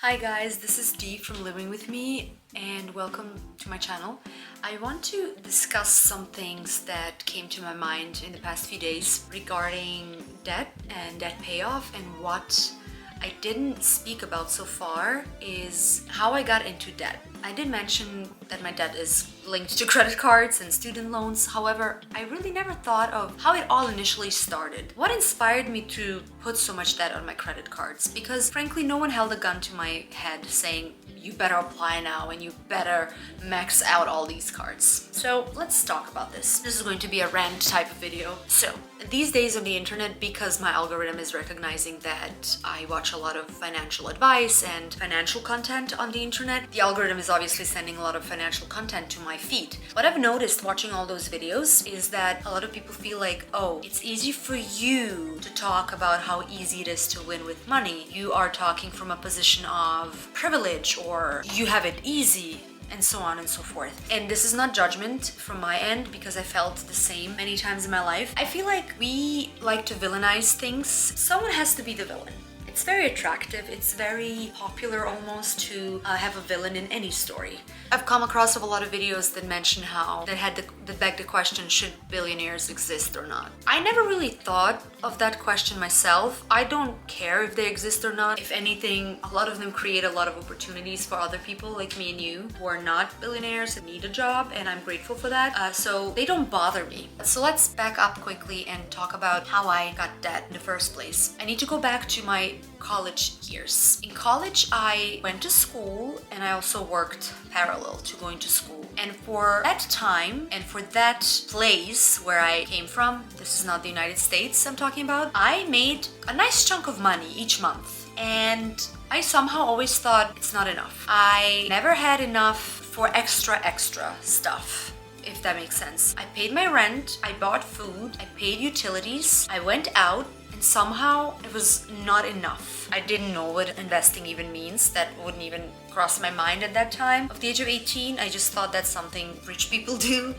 Hi guys, this is Dee from Living With Me and welcome to my channel. I want to discuss some things that came to my mind in the past few days regarding debt and debt payoff, and what I didn't speak about so far is how I got into debt. I did mention that my debt is linked to credit cards and student loans. However, I really never thought of how it all initially started. What inspired me to put so much debt on my credit cards? Because frankly, no one held a gun to my head saying, you better apply now and you better max out all these cards. So let's talk about this. This is going to be a rant type of video. So these days on the internet, because my algorithm is recognizing that I watch a lot of financial advice and financial content on the internet, the algorithm is obviously sending a lot of financial content to my feed. What I've noticed watching all those videos is that a lot of people feel like, oh, it's easy for you to talk about how easy it is to win with money. You are talking from a position of privilege, or you have it easy, and so on and so forth. And this is not judgment from my end, because I felt the same many times in my life. I feel like we like to villainize things. Someone has to be the villain. It's very attractive, it's very popular almost to have a villain in any story. I've come across a lot of videos that mention how that beg the question, should billionaires exist or not? I never really thought of that question myself. I don't care if they exist or not. If anything, a lot of them create a lot of opportunities for other people like me and you who are not billionaires and need a job, and I'm grateful for that. So they don't bother me. So let's back up quickly and talk about how I got debt in the first place. I need to go back to my college years. In college, I went to school and I also worked parallel to going to school. And for that time and for that place where I came from, this is not the United States I'm talking about, I made a nice chunk of money each month. And I somehow always thought it's not enough. I never had enough for extra stuff, if that makes sense. I paid my rent, I bought food, I paid utilities, I went out, and somehow it was not enough. I didn't know what investing even means. That wouldn't even cross my mind at that time. At the age of 18, I just thought that's something rich people do.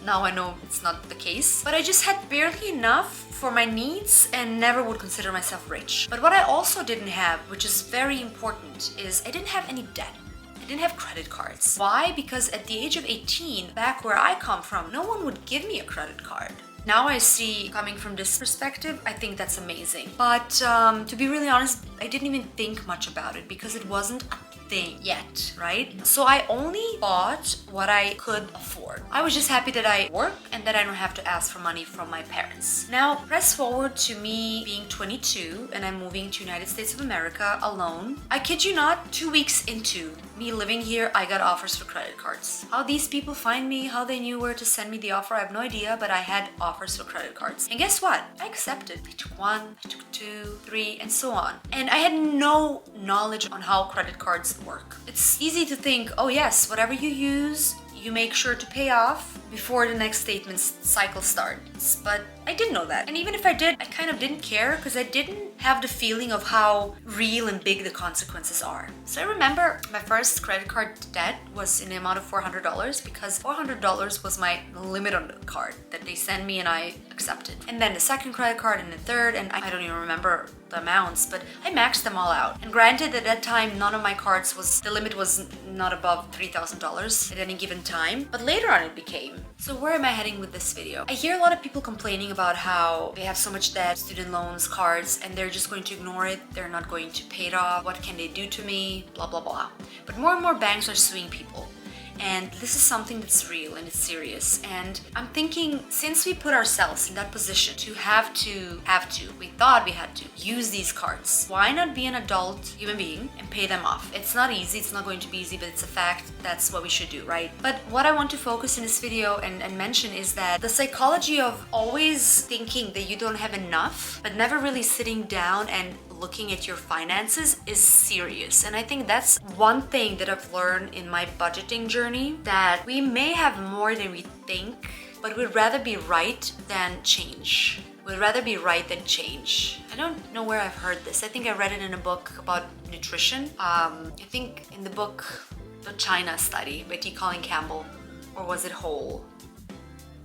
Now I know it's not the case. But I just had barely enough for my needs and never would consider myself rich. But what I also didn't have, which is very important, is I didn't have any debt. I didn't have credit cards. Why? Because at the age of 18, back where I come from, no one would give me a credit card. Now I see, coming from this perspective, I think that's amazing. But to be really honest, I didn't even think much about it because it wasn't a thing yet, right? So I only bought what I could afford. I was just happy that I work and that I don't have to ask for money from my parents. Now, press forward to me being 22 and I'm moving to United States of America alone. I kid you not, 2 weeks into me living here, I got offers for credit cards. How these people find me, how they knew where to send me the offer, I have no idea, but I had offers for credit cards. And guess what? I accepted. I took one, I took two, three, and so on. And I had no knowledge on how credit cards work. It's easy to think, oh yes, whatever you use, you make sure to pay off before the next statement cycle starts. But I didn't know that. And even if I did, I kind of didn't care because I didn't have the feeling of how real and big the consequences are. So I remember my first credit card debt was in the amount of $400 because $400 was my limit on the card that they sent me and I accepted. And then the second credit card and the third, and I don't even remember the amounts, but I maxed them all out. And granted, at that time, none of my cards the limit was not above $3,000 at any given time, but later on it became. So where am I heading with this video? I hear a lot of people complaining about how they have so much debt, student loans, cards, and they're just going to ignore it. They're not going to pay it off. What can they do to me? Blah, blah, blah. But more and more banks are suing people. And this is something that's real and it's serious. And I'm thinking, since we put ourselves in that position to we thought we had to use these cards, why not be an adult human being and pay them off? It's not easy, it's not going to be easy, but it's a fact. That's what we should do, right? But what I want to focus in this video and mention is that the psychology of always thinking that you don't have enough, but never really sitting down and looking at your finances is serious. And I think that's one thing that I've learned in my budgeting journey, that we may have more than we think, but we'd rather be right than change. We'd rather be right than change. I don't know where I've heard this. I think I read it in a book about nutrition. I think in the book, The China Study by T. Colin Campbell, or was it Whole?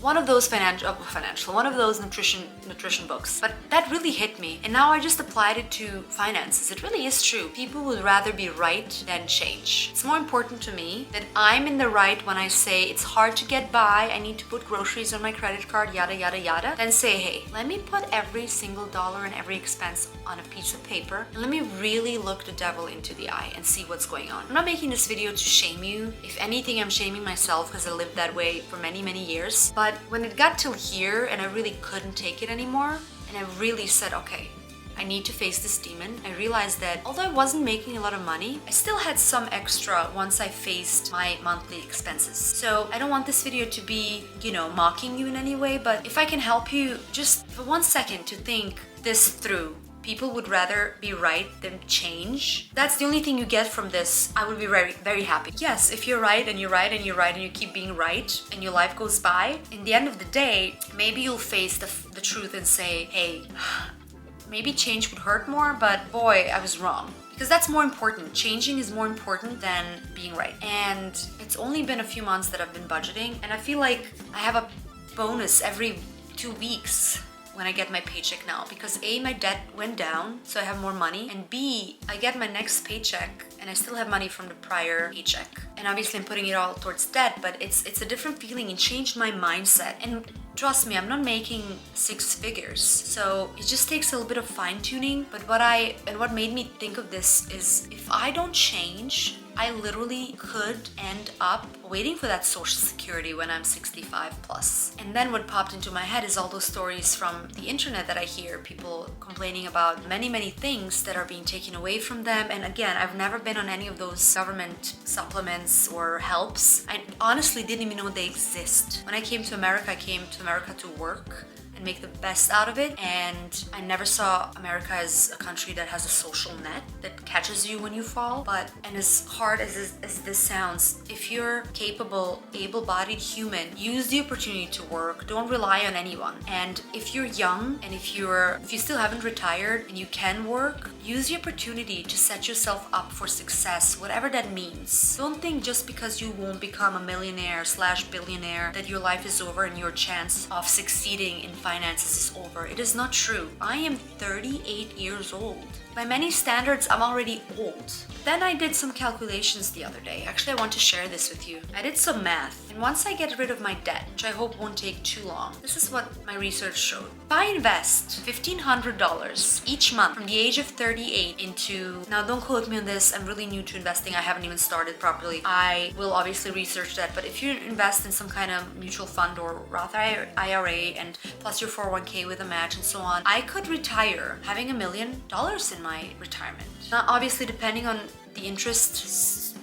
one of those one of those nutrition books. But that really hit me, and now I just applied it to finances. It really is true. People would rather be right than change. It's more important to me that I'm in the right when I say it's hard to get by, I need to put groceries on my credit card, yada yada yada, than say, hey, let me put every single dollar and every expense on a piece of paper, and let me really look the devil into the eye and see what's going on. I'm not making this video to shame you. If anything, I'm shaming myself because I lived that way for many, many years. But when it got till here and I really couldn't take it anymore, and I really said, okay, I need to face this demon, I realized that although I wasn't making a lot of money, I still had some extra once I faced my monthly expenses. So I don't want this video to be, mocking you in any way, but if I can help you just for 1 second to think this through. People would rather be right than change. That's the only thing you get from this. I would be very, very happy. Yes, if you're right and you're right and you're right and you keep being right and your life goes by, in the end of the day, maybe you'll face the truth and say, hey, maybe change would hurt more, but boy, I was wrong. Because that's more important. Changing is more important than being right. And it's only been a few months that I've been budgeting, and I feel like I have a bonus every 2 weeks when I get my paycheck now, because A, my debt went down, so I have more money, and B, I get my next paycheck and I still have money from the prior paycheck. And obviously I'm putting it all towards debt, but it's a different feeling. It changed my mindset. And trust me, I'm not making 6 figures, so it just takes a little bit of fine-tuning. But what made me think of this is, if I don't change, I literally could end up waiting for that social security when I'm 65 plus. And then what popped into my head is all those stories from the internet that I hear, people complaining about many, many things that are being taken away from them. And again, I've never been on any of those government supplements or helps. I honestly didn't even know they exist. When I came to America, I came to America to work and make the best out of it, and I never saw America as a country that has a social net that catches you when you fall. And as hard as this sounds, if you're capable, able-bodied human, use the opportunity to work. Don't rely on anyone. And if you're young and if you still haven't retired and you can work, use the opportunity to set yourself up for success, whatever that means. Don't think just because you won't become a millionaire/billionaire that your life is over and your chance of succeeding in finances is over. It is not true. I am 38 years old. By many standards, I'm already old. Then I did some calculations the other day. Actually, I want to share this with you. I did some math, and once I get rid of my debt, which I hope won't take too long, this is what my research showed. If I invest $1,500 each month from the age of 38 into, now don't quote me on this, I'm really new to investing, I haven't even started properly. I will obviously research that, but if you invest in some kind of mutual fund or Roth IRA and plus your 401k with a match and so on, I could retire having $1 million in my retirement. Now, obviously, depending on the interest,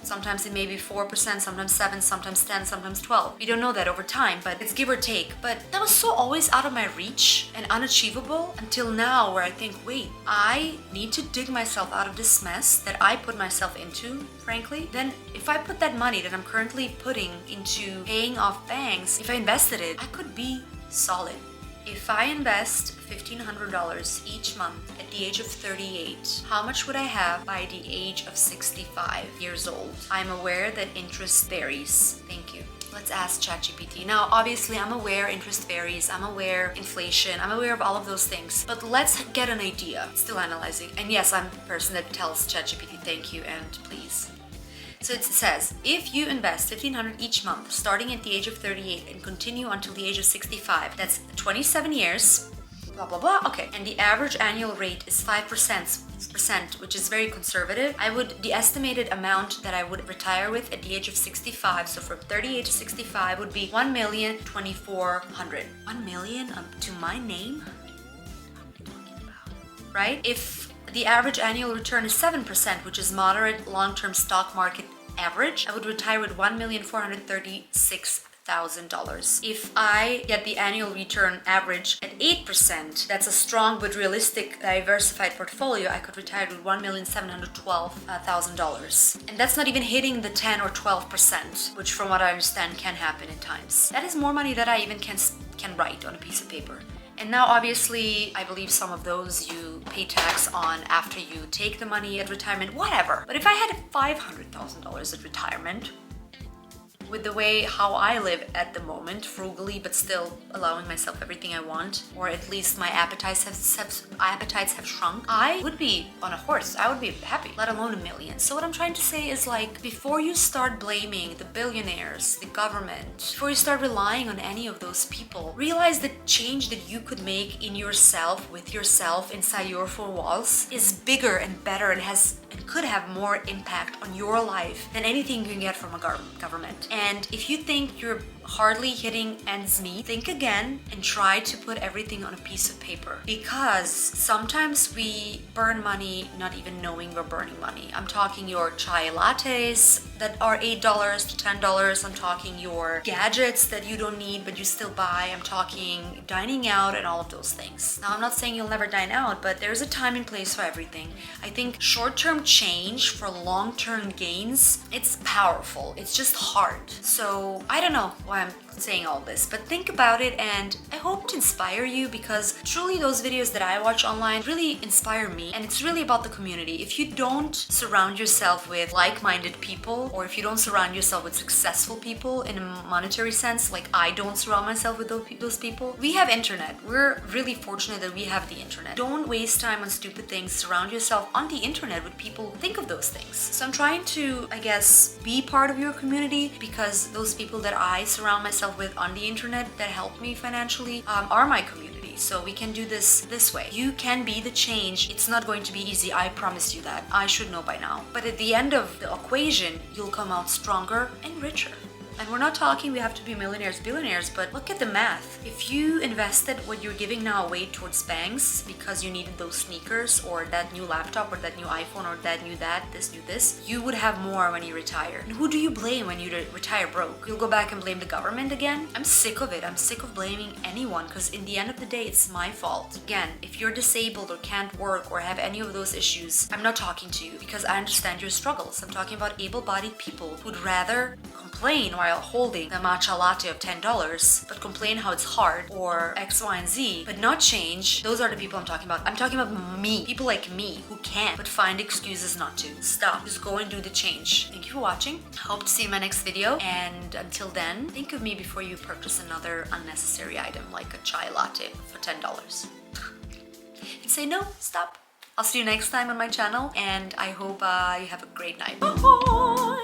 sometimes it may be 4%, sometimes 7, sometimes 10, sometimes 12. We don't know that over time, but it's give or take. But that was so always out of my reach and unachievable until now, where I think, wait, I need to dig myself out of this mess that I put myself into, frankly. Then if I put that money that I'm currently putting into paying off banks, if I invested it, I could be solid. If I invest $1,500 each month at the age of 38, how much would I have by the age of 65 years old? I'm aware that interest varies. Thank you. Let's ask ChatGPT. Now, obviously, I'm aware interest varies. I'm aware inflation. I'm aware of all of those things. But let's get an idea. Still analyzing. And yes, I'm the person that tells ChatGPT thank you and please. So it says, if you invest $1,500 each month, starting at the age of 38 and continue until the age of 65, that's 27 years, blah, blah, blah. Okay. And the average annual rate is 5%, which is very conservative. The estimated amount that I would retire with at the age of 65, so from 38 to 65, would be $1,024,000. 1 million to my name? What are we talking about? Right? If the average annual return is 7%, which is moderate long-term stock market average, I would retire with $1,436,000. If I get the annual return average at 8%, that's a strong but realistic diversified portfolio, I could retire with $1,712,000. And that's not even hitting the 10 or 12%, which from what I understand can happen in times. That is more money that I even can write on a piece of paper. And now, obviously, I believe some of those you pay tax on after you take the money at retirement, whatever. But if I had $500,000 at retirement, with the way how I live at the moment, frugally but still allowing myself everything I want, or at least my appetites have shrunk, I would be on a horse. I would be happy, let alone a million. So what I'm trying to say is, like, before you start blaming the billionaires, the government, before you start relying on any of those people, realize the change that you could make in yourself, with yourself, inside your four walls is bigger and better and could have more impact on your life than anything you can get from a government. And if you think you're hardly hitting ends meet, think again and try to put everything on a piece of paper, because sometimes we burn money not even knowing we're burning money. I'm talking your chai lattes that are $8 to $10. I'm talking your gadgets that you don't need but you still buy. I'm talking dining out and all of those things. Now, I'm not saying you'll never dine out, but there's a time and place for everything. I think short-term change for long-term gains, it's powerful. It's just hard. So I don't know why I'm saying all this, but think about it, and I hope to inspire you, because truly those videos that I watch online really inspire me, and it's really about the community. If you don't surround yourself with like-minded people, or if you don't surround yourself with successful people in a monetary sense, like I don't surround myself with those people, we have internet. We're really fortunate that we have the internet. Don't waste time on stupid things. Surround yourself on the internet with people who think of those things. So I'm trying to, I guess, be part of your community, because those people that I surround myself with on the internet that help me financially are my community. So we can do this way. You can be the change. It's not going to be easy, I promise you that. I should know by now. But at the end of the equation, you'll come out stronger and richer. And we're not talking we have to be millionaires, billionaires, but look at the math. If you invested what you're giving now away towards banks because you needed those sneakers or that new laptop or that new iPhone or that new this, you would have more when you retire. And who do you blame when you retire broke? You'll go back and blame the government again? I'm sick of it. I'm sick of blaming anyone, because in the end of the day, it's my fault. Again, if you're disabled or can't work or have any of those issues, I'm not talking to you because I understand your struggles. I'm talking about able-bodied people who'd rather complain while holding the matcha latte of $10, but complain how it's hard, or X, Y, and Z, but not change. Those are the people I'm talking about. I'm talking about me. People like me who can, but find excuses not to. Stop. Just go and do the change. Thank you for watching. Hope to see you in my next video. And until then, think of me before you purchase another unnecessary item like a chai latte for $10. And say no, stop. I'll see you next time on my channel, and I hope you have a great night. Bye.